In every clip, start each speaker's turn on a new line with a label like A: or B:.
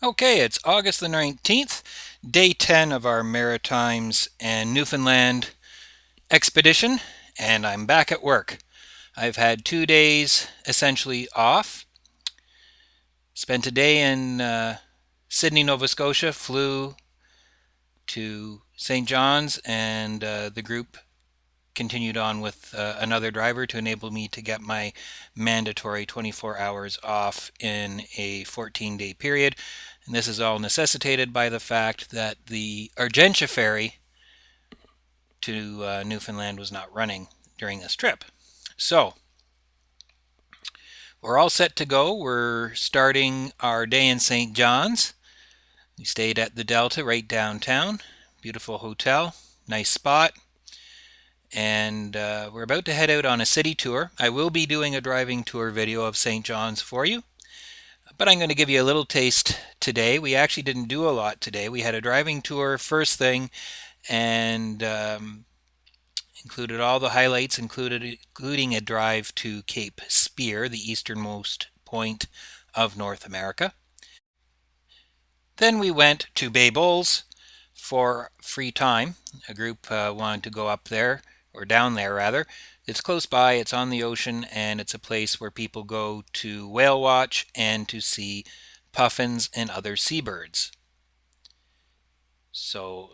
A: Okay, it's August the 19th, day 10 of our Maritimes and Newfoundland expedition, and I'm back at work. I've had 2 days essentially off. Spent a day in Sydney, Nova Scotia, flew to St. John's, and the group continued on with another driver to enable me to get my mandatory 24 hours off in a 14-day period. And this is all necessitated by the fact that the Argentia ferry to Newfoundland was not running during this trip. So we're all set to go. We're starting our day in St. John's. We stayed at the Delta right downtown. Beautiful hotel, nice spot. And we're about to head out on a city tour. I will be doing a driving tour video of St. John's for you, but I'm going to give you a little taste today. We actually didn't do a lot today. We had a driving tour first thing, and included all the highlights, including a drive to Cape Speare, the easternmost point of North America. Then we went to Bay Bulls for free time. A group wanted to go up there, or down there rather. It's close by, it's on the ocean, and it's a place where people go to whale watch and to see puffins and other seabirds. So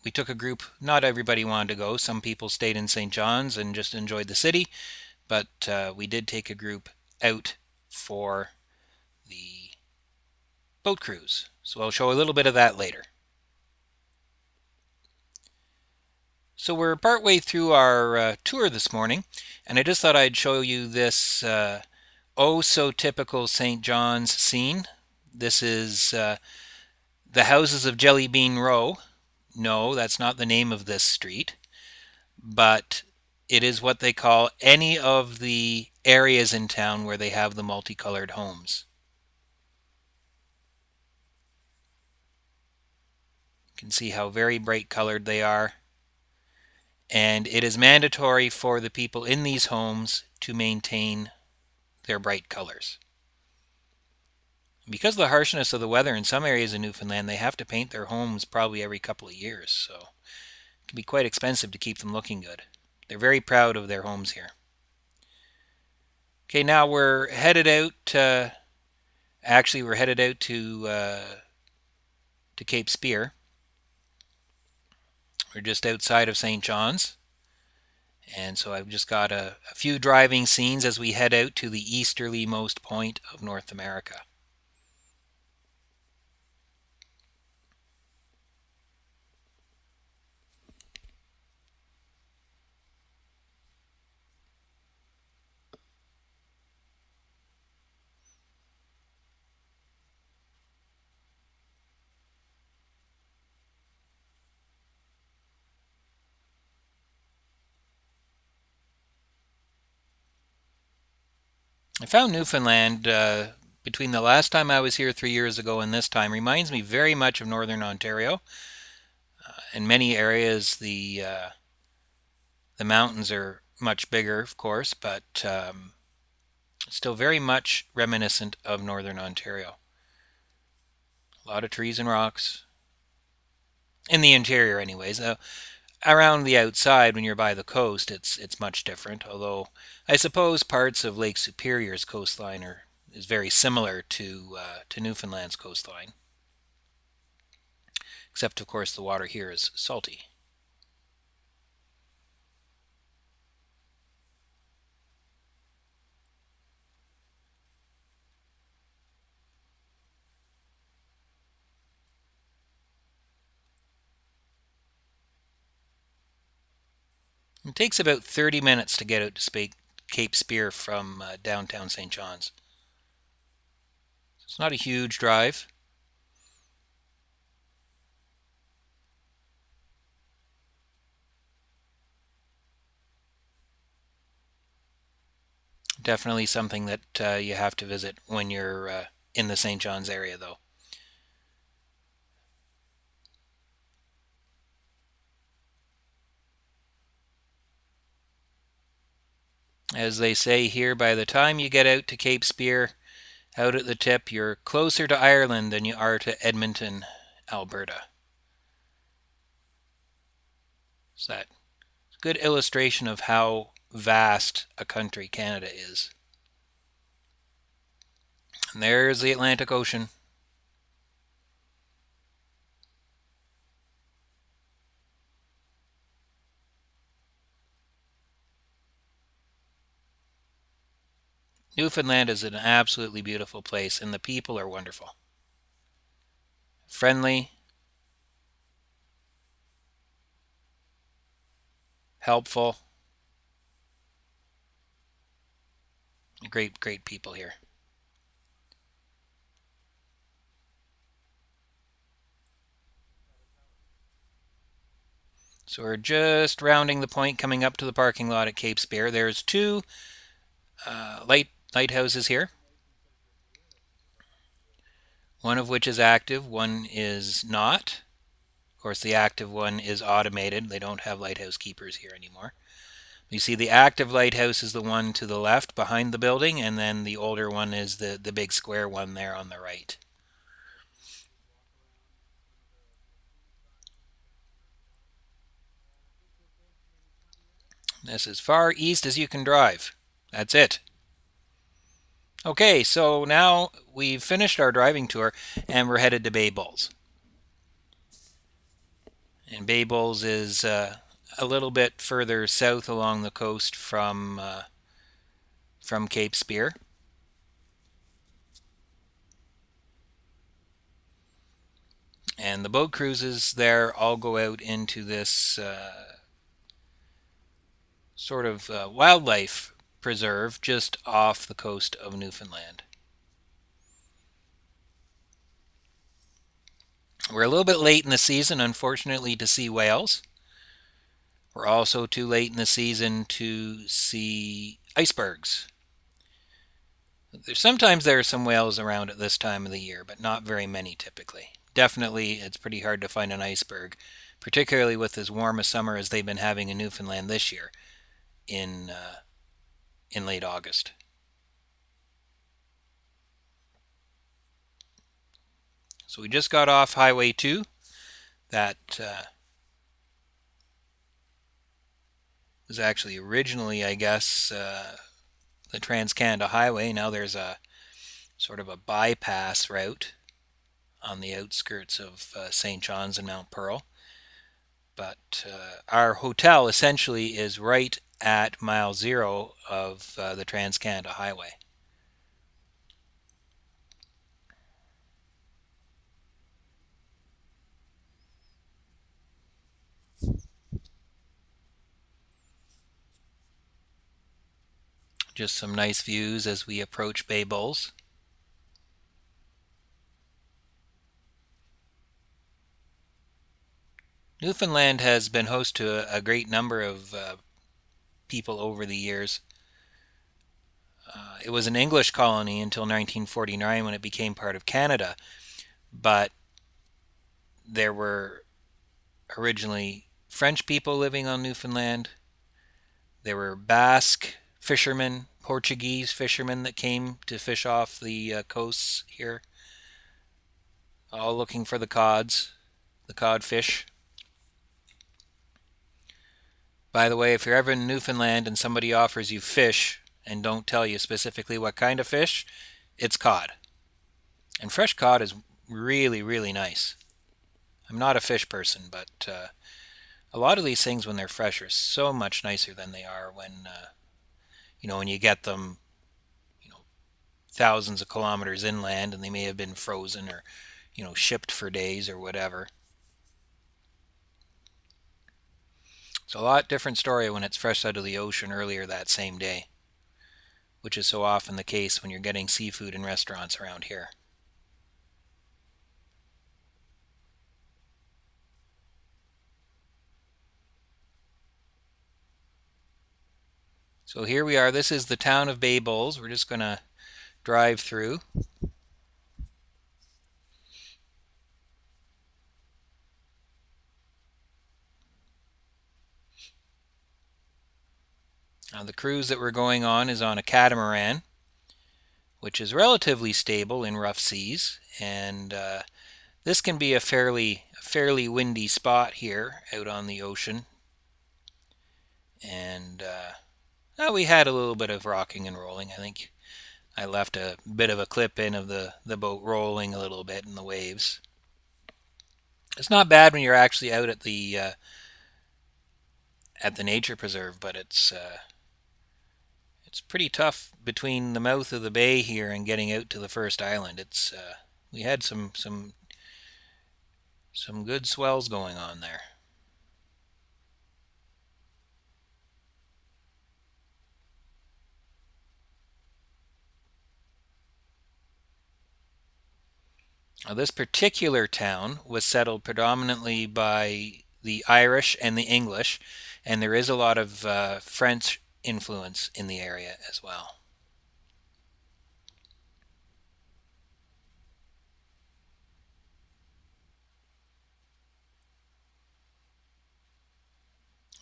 A: we took a group, not everybody wanted to go. Some people stayed in St. John's and just enjoyed the city, but we did take a group out for the boat cruise. So I'll show a little bit of that later. So we're partway through our tour this morning, and I just thought I'd show you this oh so typical St. John's scene. This is the houses of Jellybean Row. No, that's not the name of this street, but it is what they call any of the areas in town where they have the multicolored homes. You can see how very bright colored they are. And it is mandatory for the people in these homes to maintain their bright colors. Because of the harshness of the weather in some areas of Newfoundland, they have to paint their homes probably every couple of years, so it can be quite expensive to keep them looking good. They're very proud of their homes here. Okay, now we're headed out. We're headed out to Cape Speare. We're just outside of St. John's. And so I've just got a few driving scenes as we head out to the easterlymost point of North America. I found Newfoundland between the last time I was here 3 years ago and this time reminds me very much of Northern Ontario. In many areas, the mountains are much bigger, of course, but still very much reminiscent of Northern Ontario. A lot of trees and rocks in the interior, anyways. Around the outside, when you're by the coast, it's much different. Although I suppose parts of Lake Superior's coastline is very similar to Newfoundland's coastline, except of course the water here is salty. It takes about 30 minutes to get out to Cape Speare from downtown St. John's. It's not a huge drive. Definitely something that you have to visit when you're in the St. John's area, though. As they say here, by the time you get out to Cape Speare, Out at the tip, you're closer to Ireland than you are to Edmonton, Alberta. So that's a good illustration of how vast a country Canada is. And there's the Atlantic Ocean. Newfoundland is an absolutely beautiful place, and the people are wonderful. Friendly, helpful, great, great people here. So we're just rounding the point coming up to the parking lot at Cape Speare. There's two lighthouses here, one of which is active, one is not. Of course, the active one is automated. They don't have lighthouse keepers here anymore. You see the active lighthouse is the one to the left behind the building, and then the older one is the big square one there on the right. This is far east as you can drive. That's it. Okay, so now we've finished our driving tour and we're headed to Bay Bulls. And Bay Bulls is a little bit further south along the coast from Cape Speare. And the boat cruises there all go out into this sort of wildlife preserve just off the coast of Newfoundland. We're a little bit late in the season, unfortunately, to see whales. We're also too late in the season to see icebergs. Sometimes there are some whales around at this time of the year, but not very many typically. Definitely, it's pretty hard to find an iceberg, particularly with as warm a summer as they've been having in Newfoundland this year in late August. So we just got off Highway 2. That was actually originally, I guess, the Trans-Canada Highway. Now there's a sort of a bypass route on the outskirts of St. John's and Mount Pearl. But our hotel essentially is right at mile 0 of the Trans-Canada Highway. Just some nice views as we approach Bay Bulls. Newfoundland has been host to a great number of people over the years. It was an English colony until 1949 when it became part of Canada, but there were originally French people living on Newfoundland. There were Basque fishermen, Portuguese fishermen that came to fish off the coasts here, all looking for the codfish. By the way, if you're ever in Newfoundland and somebody offers you fish and don't tell you specifically what kind of fish, it's cod. And fresh cod is really, really nice. I'm not a fish person, but a lot of these things when they're fresh are so much nicer than they are when you get them, thousands of kilometers inland and they may have been frozen or, shipped for days or whatever. It's a lot different story when it's fresh out of the ocean earlier that same day, which is so often the case when you're getting seafood in restaurants around here. So here we are. This is the town of Bay Bulls. We're just going to drive through. Now the cruise that we're going on is on a catamaran, which is relatively stable in rough seas, and this can be a fairly windy spot here out on the ocean. And we had a little bit of rocking and rolling. I think I left a bit of a clip in of the boat rolling a little bit in the waves. It's not bad when you're actually out at the nature preserve, but it's pretty tough between the mouth of the bay here and getting out to the first island. It's we had some good swells going on there. Now, this particular town was settled predominantly by the Irish and the English, and there is a lot of French influence in the area as well.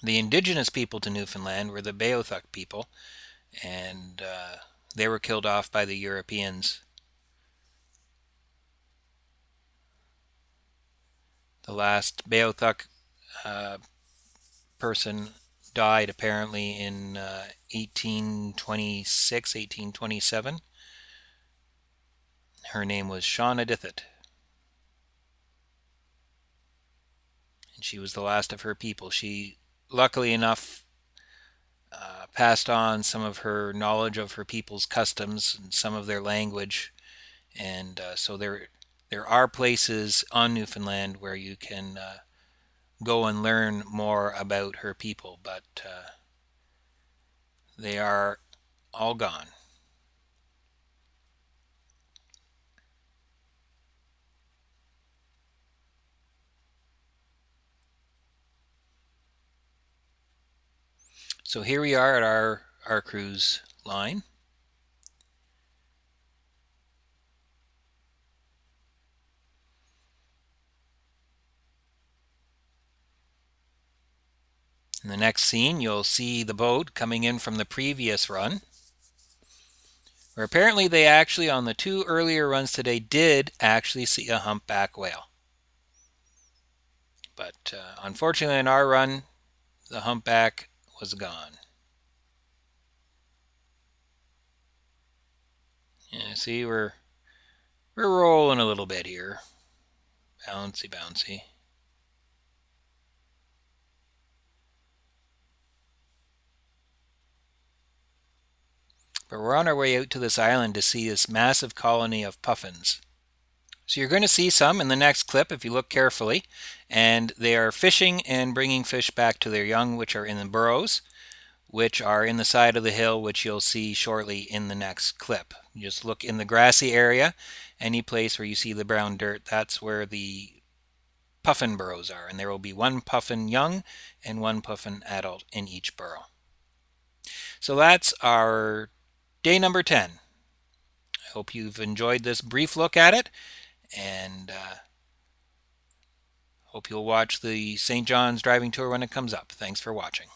A: The indigenous people to Newfoundland were the Beothuk people, and they were killed off by the Europeans. The last Beothuk person died apparently in 1826, 1827. Her name was Shauna Dithit, and she was the last of her people. She, luckily enough, passed on some of her knowledge of her people's customs and some of their language, and so there are places on Newfoundland where you can go and learn more about her people, but they are all gone. So here we are at our cruise line. In the next scene, you'll see the boat coming in from the previous run, where apparently they actually, on the two earlier runs today, did actually see a humpback whale. But unfortunately, in our run, the humpback was gone. Yeah, see, we're rolling a little bit here. Bouncy, bouncy. But we're on our way out to this island to see this massive colony of puffins. So you're going to see some in the next clip if you look carefully, and they are fishing and bringing fish back to their young, which are in the burrows, which are in the side of the hill, which you'll see shortly in the next clip. You just look in the grassy area, any place where you see the brown dirt, that's where the puffin burrows are, and there will be one puffin young and one puffin adult in each burrow. So that's our day number 10. I hope you've enjoyed this brief look at it, and hope you'll watch the St. John's driving tour when it comes up. Thanks for watching.